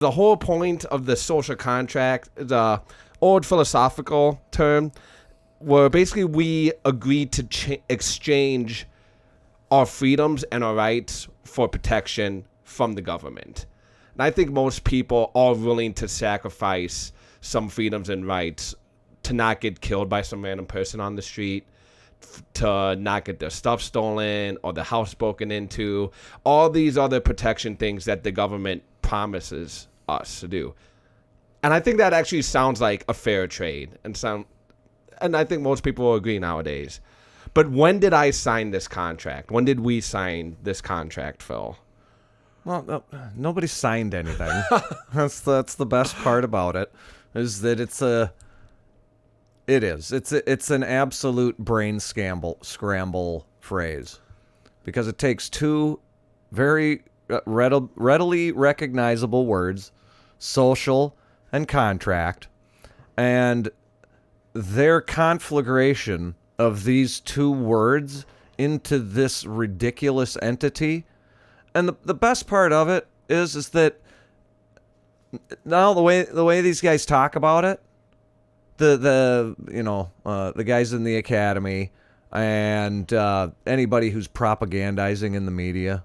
The whole point of the social contract, the old philosophical term, where basically we agreed to exchange our freedoms and our rights for protection from the government. And I think most people are willing to sacrifice some freedoms and rights to not get killed by some random person on the street, to not get their stuff stolen or the house broken into, all these other protection things that the government promises us to do. And I think that actually sounds like a fair trade, and I think most people will agree nowadays. But when did I sign this contract? When did we sign this contract, Phil? Well, no, nobody signed anything. That's the best part about it, is that it's an absolute brain scramble phrase, because it takes two very readily recognizable words, social and contract, and their conflagration of these two words into this ridiculous entity. And the best part of it is that now the way these guys talk about it, the guys in the academy and anybody who's propagandizing in the media,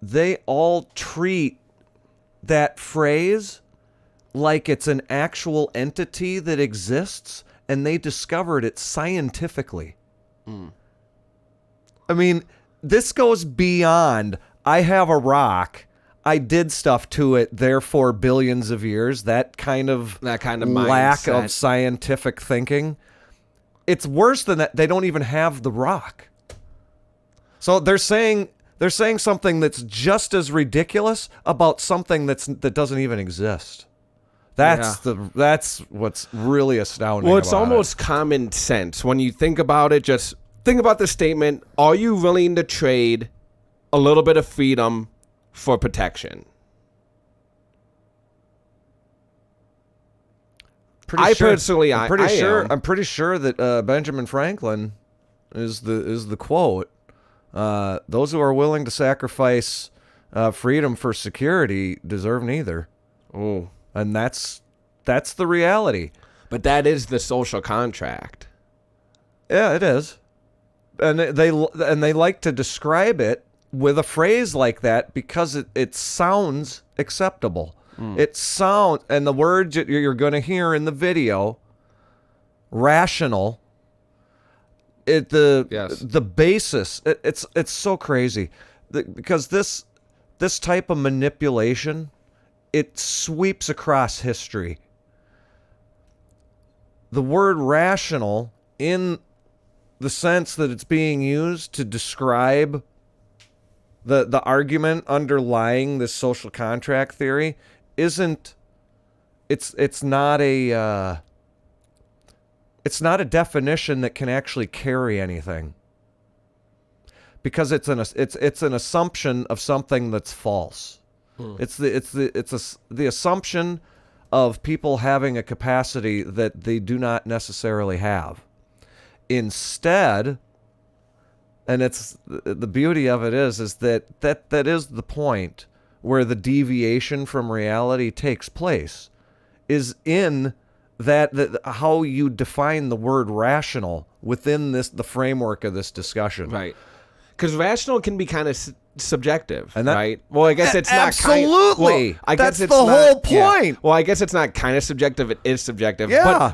they all treat that phrase like it's an actual entity that exists, and they discovered it scientifically. I mean, this goes beyond, I have a rock, I did stuff to it, therefore billions of years, that kind of lack mindset. Of scientific thinking. It's worse than that. They don't even have the rock. So they're saying something that's just as ridiculous about something that doesn't even exist. That's what's really astounding. Well, it's almost common sense when you think about it. Just think about the statement: are you willing to trade a little bit of freedom for protection? I'm pretty sure that Benjamin Franklin is the quote. Those who are willing to sacrifice freedom for security deserve neither. Oh. And that's the reality. But that is the social contract. Yeah, it is. And they like to describe it with a phrase like that because it sounds acceptable. It sounds, and the words you're going to hear in the video, rational. The basis. It's so crazy because this type of manipulation, it sweeps across history. The word rational, in the sense that it's being used to describe the argument underlying this social contract theory, it's not a definition that can actually carry anything, because it's an assumption of something that's false. It's the assumption of people having a capacity that they do not necessarily have. Instead, and it's the beauty of it is that is the point where the deviation from reality takes place, is in that how you define the word rational within the framework of this discussion. Right. Because rational can be kind of subjective, right? Well, I guess it's not absolutely. I guess that's the whole point. Yeah. Well, I guess it's not kind of subjective. It is subjective. Yeah.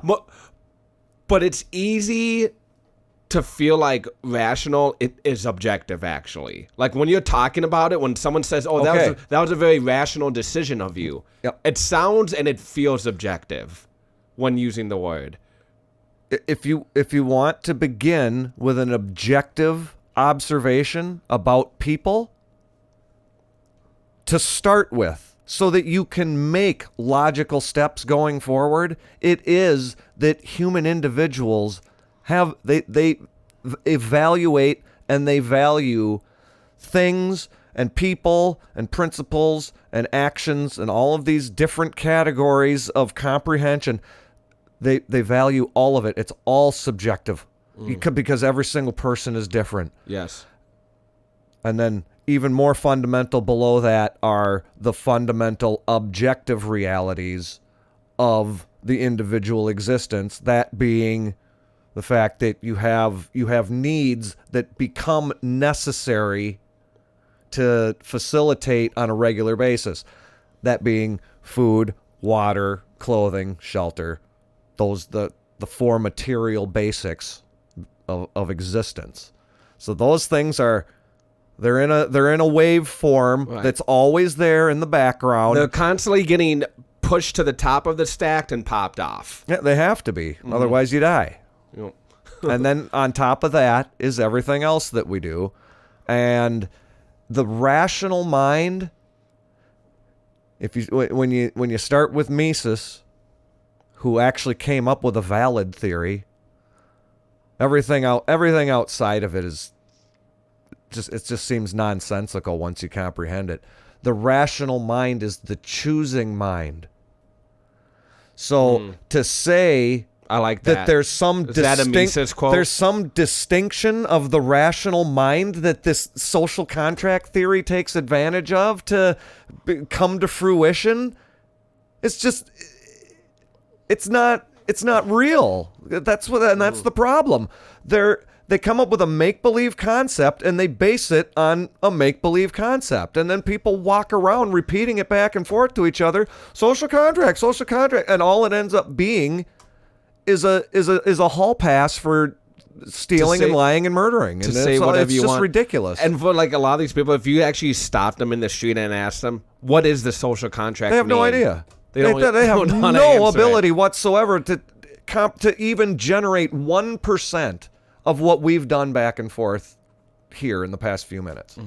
But it's easy to feel like rational. It is objective, actually. Like when you're talking about it, when someone says, "Oh, that was a very rational decision of you," Yep. It sounds and it feels objective when using the word. If you want to begin with an objective observation about people to start with, so that you can make logical steps going forward, it is that human individuals they evaluate and they value things and people and principles and actions and all of these different categories of comprehension. They value all of it. It's all subjective because every single person is different. Yes. And then even more fundamental below that are the fundamental objective realities of the individual existence, that being the fact that you have needs that become necessary to facilitate on a regular basis. That being food, water, clothing, shelter. Those the four material basics of existence. So those things they're in a wave form that's always there in the background. They're constantly getting pushed to the top of the stack and popped off. Yeah, they have to be. Otherwise you die. Yep. And then on top of that is everything else that we do. And the rational mind, when you start with Mises, who actually came up with a valid theory, everything outside of it is just seems nonsensical once you comprehend it. The rational mind is the choosing mind. So to say I like that. There's some that a Mises quote? There's some distinction of the rational mind that this social contract theory takes advantage of to come to fruition. It's not real. That's the problem. They come up with a make-believe concept and they base it on a make-believe concept, and then people walk around repeating it back and forth to each other. Social contract, and all it ends up being is a hall pass for stealing and lying and murdering. To say whatever you want. It's just ridiculous. And for like a lot of these people, if you actually stopped them in the street and asked them, what is the social contract? They have no idea. They have don't no ability whatsoever to even generate 1% of what we've done back and forth here in the past few minutes.